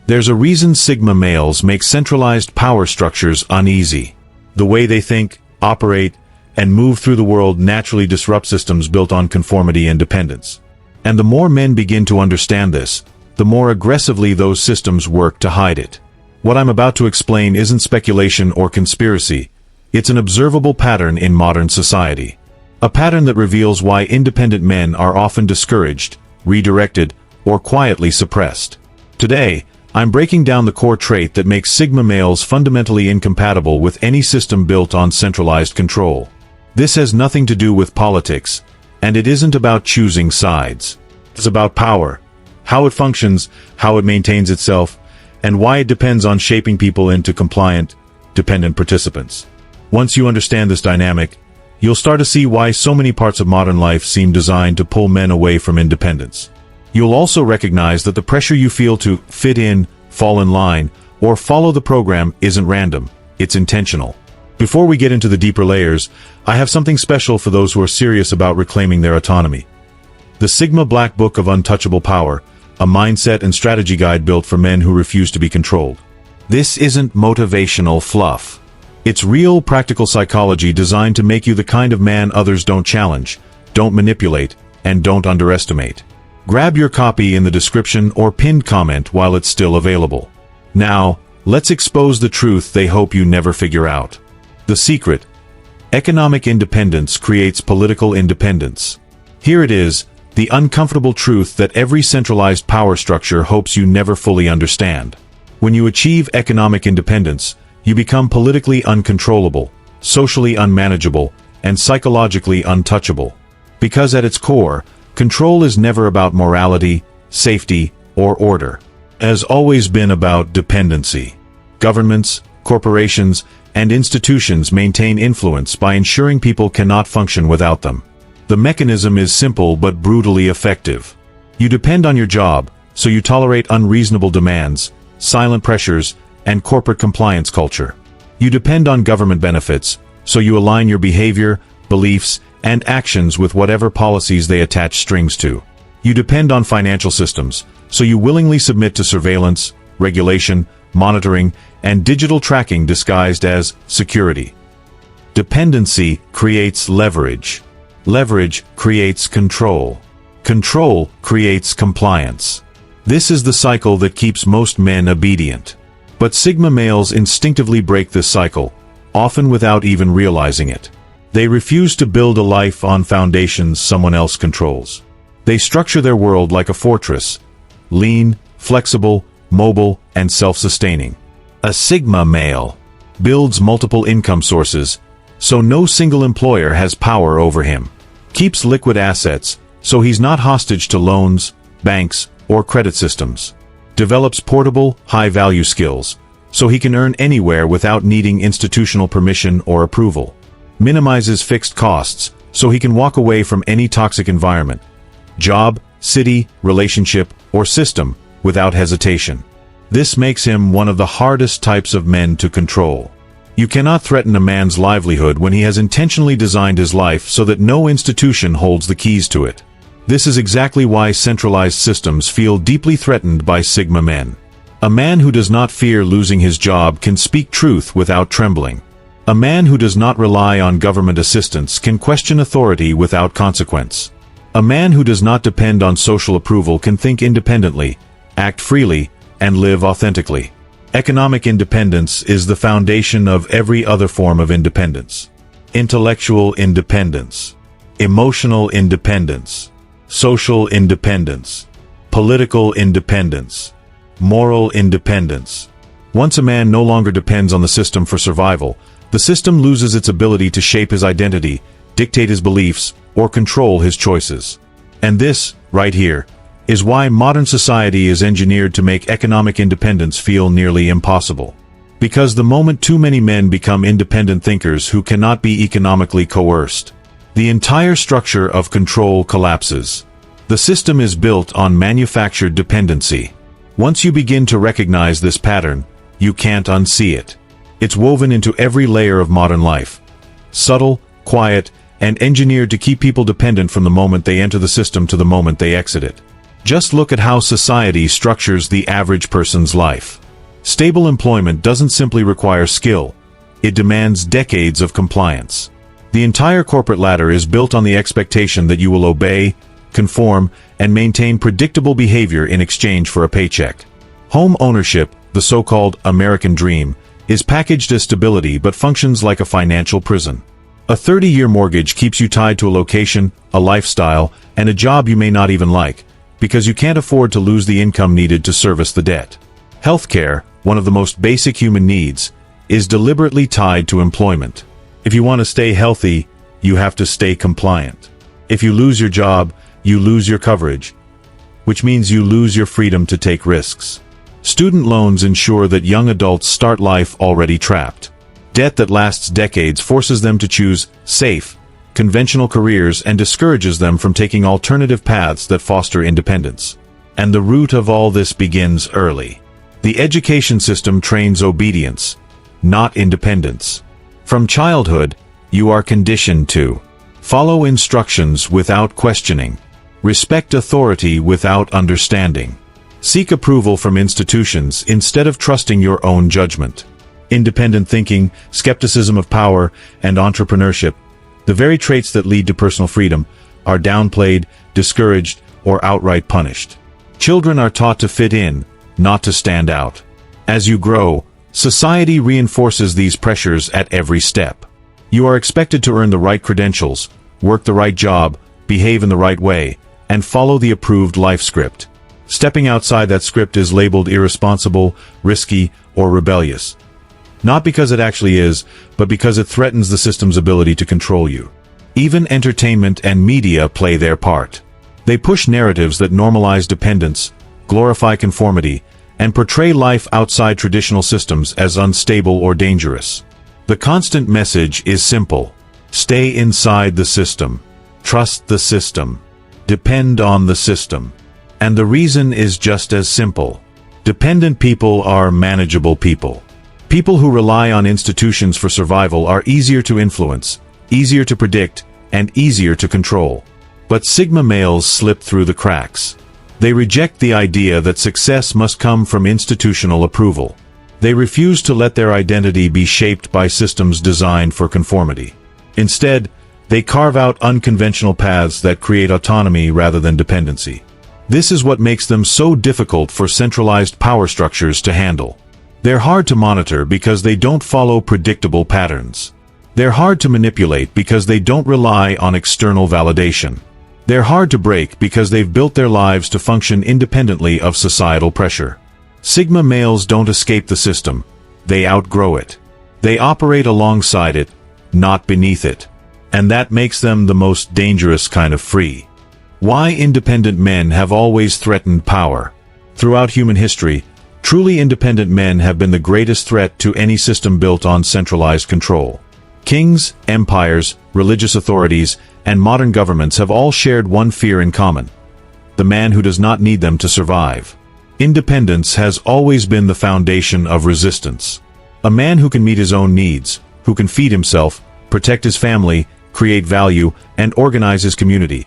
There's a reason Sigma males make centralized power structures uneasy. The way they think, operate, and move through the world naturally disrupt systems built on conformity and dependence. And the more men begin to understand this, the more aggressively those systems work to hide it. What I'm about to explain isn't speculation or conspiracy. It's an observable pattern in modern society. A pattern that reveals why independent men are often discouraged, redirected, or quietly suppressed. Today, I'm breaking down the core trait that makes Sigma males fundamentally incompatible with any system built on centralized control. This has nothing to do with politics, and it isn't about choosing sides. It's about power, how it functions, how it maintains itself, and why it depends on shaping people into compliant, dependent participants. Once you understand this dynamic, you'll start to see why so many parts of modern life seem designed to pull men away from independence. You'll also recognize that the pressure you feel to fit in, fall in line, or follow the program isn't random, it's intentional. Before we get into the deeper layers, I have something special for those who are serious about reclaiming their autonomy. The Sigma Black Book of Untouchable Power, a mindset and strategy guide built for men who refuse to be controlled. This isn't motivational fluff. It's real practical psychology designed to make you the kind of man others don't challenge, don't manipulate, and don't underestimate. Grab your copy in the description or pinned comment while it's still available. Now, let's expose the truth they hope you never figure out. The secret: economic independence creates political independence. Here it is, the uncomfortable truth that every centralized power structure hopes you never fully understand. When you achieve economic independence, you become politically uncontrollable, socially unmanageable, and psychologically untouchable. Because at its core, control is never about morality, safety, or order. It has always been about dependency. Governments, corporations, and institutions maintain influence by ensuring people cannot function without them. The mechanism is simple but brutally effective. You depend on your job, so you tolerate unreasonable demands, silent pressures, and corporate compliance culture. You depend on government benefits, so you align your behavior, beliefs, and actions with whatever policies they attach strings to. You depend on financial systems, so you willingly submit to surveillance, regulation, monitoring, and digital tracking disguised as security. Dependency creates leverage. Leverage creates control. Control creates compliance. This is the cycle that keeps most men obedient. But Sigma males instinctively break this cycle, often without even realizing it. They refuse to build a life on foundations someone else controls. They structure their world like a fortress, lean, flexible, mobile, and self-sustaining. A Sigma male builds multiple income sources, so no single employer has power over him. Keeps liquid assets, so he's not hostage to loans, banks, or credit systems. Develops portable, high-value skills, so he can earn anywhere without needing institutional permission or approval. Minimizes fixed costs, so he can walk away from any toxic environment, job, city, relationship, or system, without hesitation. This makes him one of the hardest types of men to control. You cannot threaten a man's livelihood when he has intentionally designed his life so that no institution holds the keys to it. This is exactly why centralized systems feel deeply threatened by Sigma men. A man who does not fear losing his job can speak truth without trembling. A man who does not rely on government assistance can question authority without consequence. A man who does not depend on social approval can think independently, act freely, and live authentically. Economic independence is the foundation of every other form of independence. Intellectual independence, emotional independence, social independence, political independence, moral independence. Once a man no longer depends on the system for survival, the system loses its ability to shape his identity, dictate his beliefs, or control his choices. And this, right here, is why modern society is engineered to make economic independence feel nearly impossible. Because the moment too many men become independent thinkers who cannot be economically coerced, the entire structure of control collapses. The system is built on manufactured dependency. Once you begin to recognize this pattern, you can't unsee it. It's woven into every layer of modern life. Subtle, quiet, and engineered to keep people dependent from the moment they enter the system to the moment they exit it. Just look at how society structures the average person's life. Stable employment doesn't simply require skill, it demands decades of compliance. The entire corporate ladder is built on the expectation that you will obey, conform, and maintain predictable behavior in exchange for a paycheck. Home ownership, the so-called American dream, is packaged as stability but functions like a financial prison. A 30-year mortgage keeps you tied to a location, a lifestyle, and a job you may not even like, because you can't afford to lose the income needed to service the debt. Healthcare, one of the most basic human needs, is deliberately tied to employment. If you want to stay healthy, you have to stay compliant. If you lose your job, you lose your coverage, which means you lose your freedom to take risks. Student loans ensure that young adults start life already trapped. Debt that lasts decades forces them to choose safe, conventional careers and discourages them from taking alternative paths that foster independence. And the root of all this begins early. The education system trains obedience, not independence. From childhood, you are conditioned to follow instructions without questioning, respect authority without understanding, seek approval from institutions instead of trusting your own judgment. Independent thinking, skepticism of power, and entrepreneurship, the very traits that lead to personal freedom, are downplayed, discouraged, or outright punished. Children are taught to fit in, not to stand out. As you grow, society reinforces these pressures at every step. You are expected to earn the right credentials, work the right job, behave in the right way, and follow the approved life script. Stepping outside that script is labeled irresponsible, risky, or rebellious. Not because it actually is, but because it threatens the system's ability to control you. Even entertainment and media play their part. They push narratives that normalize dependence, glorify conformity, and portray life outside traditional systems as unstable or dangerous. The constant message is simple. Stay inside the system. Trust the system. Depend on the system. And the reason is just as simple. Dependent people are manageable people. People who rely on institutions for survival are easier to influence, easier to predict, and easier to control. But Sigma males slip through the cracks. They reject the idea that success must come from institutional approval. They refuse to let their identity be shaped by systems designed for conformity. Instead, they carve out unconventional paths that create autonomy rather than dependency. This is what makes them so difficult for centralized power structures to handle. They're hard to monitor because they don't follow predictable patterns. They're hard to manipulate because they don't rely on external validation. They're hard to break because they've built their lives to function independently of societal pressure. Sigma males don't escape the system. They outgrow it. They operate alongside it, not beneath it. And that makes them the most dangerous kind of free. Why independent men have always threatened power. Throughout human history, truly independent men have been the greatest threat to any system built on centralized control. Kings, empires, religious authorities, and modern governments have all shared one fear in common: the man who does not need them to survive. Independence has always been the foundation of resistance. A man who can meet his own needs, who can feed himself, protect his family, create value, and organize his community,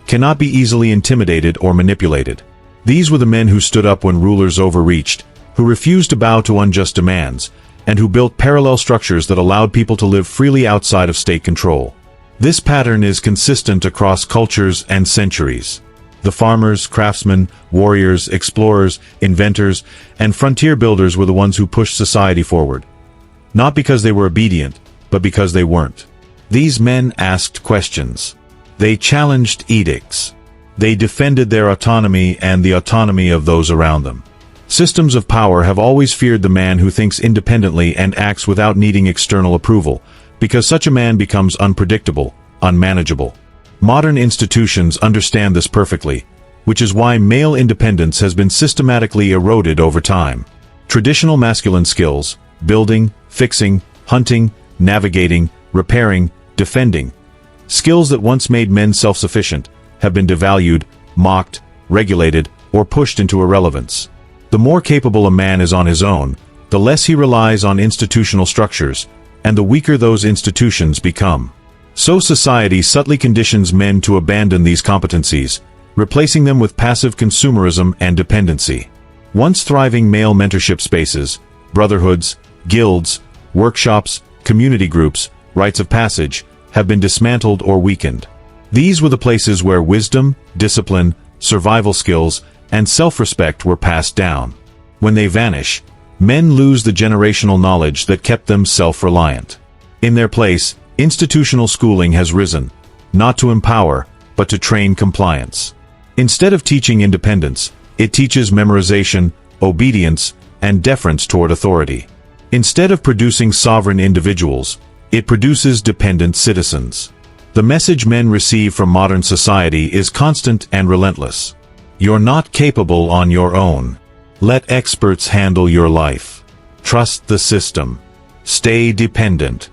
cannot be easily intimidated or manipulated. These were the men who stood up when rulers overreached, who refused to bow to unjust demands, and who built parallel structures that allowed people to live freely outside of state control. This pattern is consistent across cultures and centuries. The farmers, craftsmen, warriors, explorers, inventors, and frontier builders were the ones who pushed society forward. Not because they were obedient, but because they weren't. These men asked questions. They challenged edicts. They defended their autonomy and the autonomy of those around them. Systems of power have always feared the man who thinks independently and acts without needing external approval, because such a man becomes unpredictable, unmanageable. Modern institutions understand this perfectly, which is why male independence has been systematically eroded over time. Traditional masculine skills, building, fixing, hunting, navigating, repairing, defending, skills that once made men self-sufficient, have been devalued, mocked, regulated, or pushed into irrelevance. The more capable a man is on his own, the less he relies on institutional structures, and the weaker those institutions become. So society subtly conditions men to abandon these competencies, replacing them with passive consumerism and dependency. Once thriving male mentorship spaces, brotherhoods, guilds, workshops, community groups, rites of passage, have been dismantled or weakened. These were the places where wisdom, discipline, survival skills, and self-respect were passed down. When they vanish, men lose the generational knowledge that kept them self-reliant. In their place, institutional schooling has risen, not to empower, but to train compliance. Instead of teaching independence, it teaches memorization, obedience, and deference toward authority. Instead of producing sovereign individuals, it produces dependent citizens. The message men receive from modern society is constant and relentless. You're not capable on your own. Let experts handle your life. Trust the system. Stay dependent.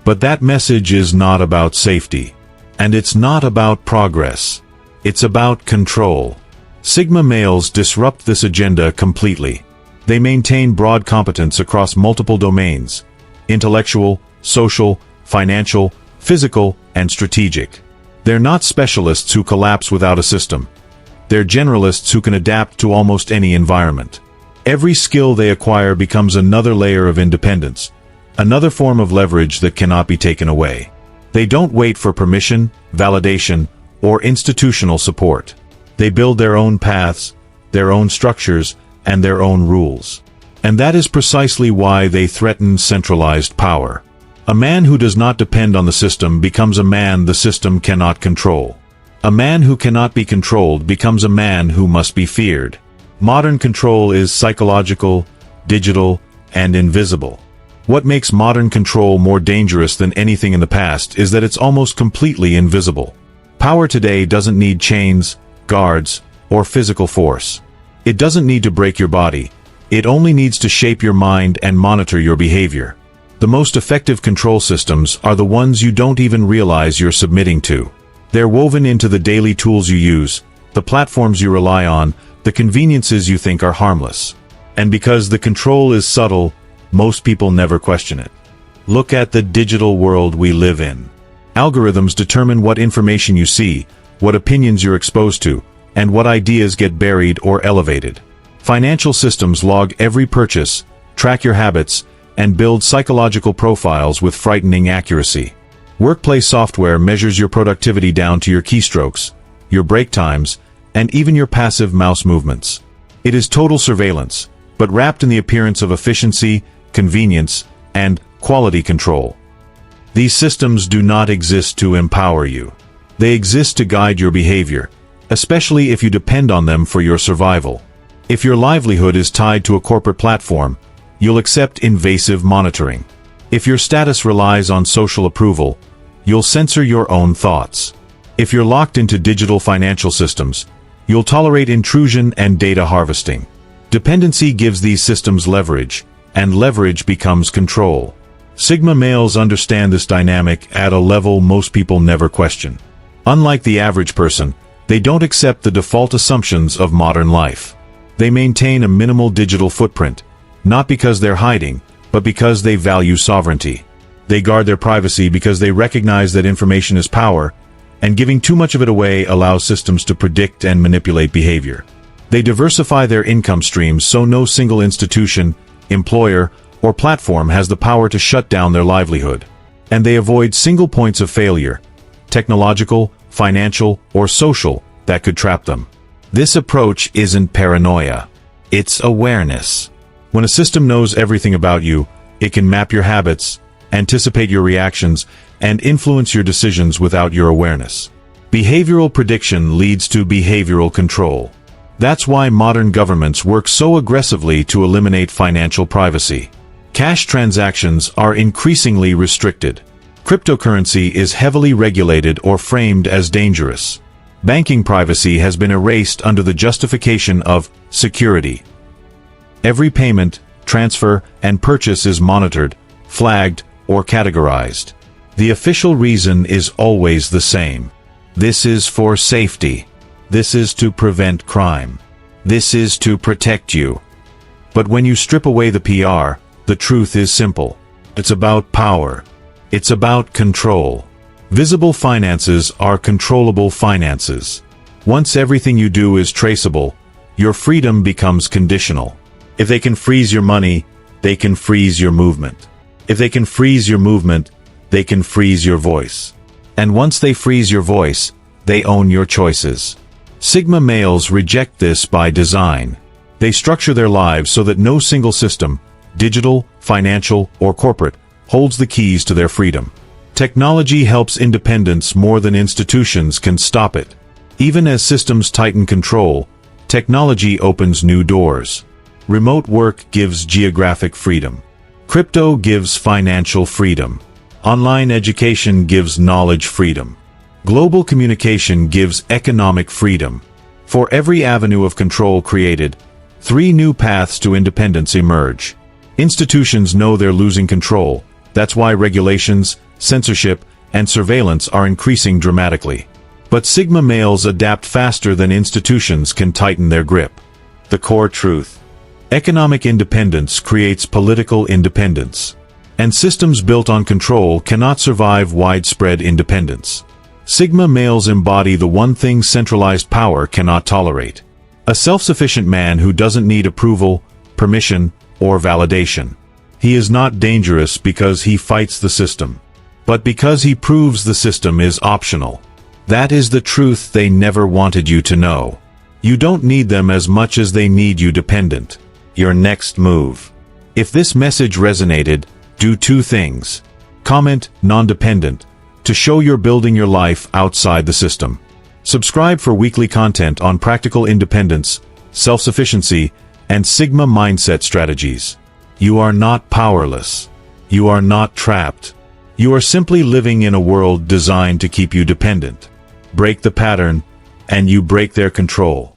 But that message is not about safety. And it's not about progress. It's about control. Sigma males disrupt this agenda completely. They maintain broad competence across multiple domains: intellectual, social, financial, physical, and strategic. They're not specialists who collapse without a system. They're generalists who can adapt to almost any environment. Every skill they acquire becomes another layer of independence, another form of leverage that cannot be taken away. They don't wait for permission, validation, or institutional support. They build their own paths, their own structures, and their own rules. And that is precisely why they threaten centralized power. A man who does not depend on the system becomes a man the system cannot control. A man who cannot be controlled becomes a man who must be feared. Modern control is psychological, digital, and invisible. What makes modern control more dangerous than anything in the past is that it's almost completely invisible. Power today doesn't need chains, guards, or physical force. It doesn't need to break your body. It only needs to shape your mind and monitor your behavior. The most effective control systems are the ones you don't even realize you're submitting to. They're woven into the daily tools you use, the platforms you rely on, the conveniences you think are harmless. And because the control is subtle, most people never question it. Look at the digital world we live in. Algorithms determine what information you see, what opinions you're exposed to, and what ideas get buried or elevated. Financial systems log every purchase, track your habits, and build psychological profiles with frightening accuracy. Workplace software measures your productivity down to your keystrokes, your break times, and even your passive mouse movements. It is total surveillance, but wrapped in the appearance of efficiency, convenience, and quality control. These systems do not exist to empower you. They exist to guide your behavior, especially if you depend on them for your survival. If your livelihood is tied to a corporate platform, you'll accept invasive monitoring. If your status relies on social approval, you'll censor your own thoughts. If you're locked into digital financial systems, you'll tolerate intrusion and data harvesting. Dependency gives these systems leverage, and leverage becomes control. Sigma males understand this dynamic at a level most people never question. Unlike the average person, they don't accept the default assumptions of modern life. They maintain a minimal digital footprint, not because they're hiding, but because they value sovereignty. They guard their privacy because they recognize that information is power, and giving too much of it away allows systems to predict and manipulate behavior. They diversify their income streams so no single institution, employer, or platform has the power to shut down their livelihood. And they avoid single points of failure, technological, financial, or social, that could trap them. This approach isn't paranoia. It's awareness. When a system knows everything about you, it can map your habits, anticipate your reactions, and influence your decisions without your awareness. Behavioral prediction leads to behavioral control. That's why modern governments work so aggressively to eliminate financial privacy. Cash transactions are increasingly restricted. Cryptocurrency is heavily regulated or framed as dangerous. Banking privacy has been erased under the justification of security. Every payment, transfer, and purchase is monitored, flagged, or categorized. The official reason is always the same. This is for safety. This is to prevent crime. This is to protect you. But when you strip away the PR, the truth is simple. It's about power. It's about control. Visible finances are controllable finances. Once everything you do is traceable, your freedom becomes conditional. If they can freeze your money, they can freeze your movement. If they can freeze your movement, they can freeze your voice. And once they freeze your voice, they own your choices. Sigma males reject this by design. They structure their lives so that no single system, digital, financial, or corporate, holds the keys to their freedom. Technology helps independence more than institutions can stop it. Even as systems tighten control, technology opens new doors. Remote work gives geographic freedom. Crypto gives financial freedom. Online education gives knowledge freedom. Global communication gives economic freedom. For every avenue of control created, 3 new paths to independence emerge. Institutions know they're losing control. That's why regulations, censorship, and surveillance are increasing dramatically. But Sigma males adapt faster than institutions can tighten their grip. The core truth. Economic independence creates political independence. And systems built on control cannot survive widespread independence. Sigma males embody the one thing centralized power cannot tolerate. A self-sufficient man who doesn't need approval, permission, or validation. He is not dangerous because he fights the system, but because he proves the system is optional. That is the truth they never wanted you to know. You don't need them as much as they need you dependent. Your next move. If this message resonated, do 2 things. Comment, non-dependent, to show you're building your life outside the system. Subscribe for weekly content on practical independence, self-sufficiency, and Sigma mindset strategies. You are not powerless. You are not trapped. You are simply living in a world designed to keep you dependent. Break the pattern, and you break their control.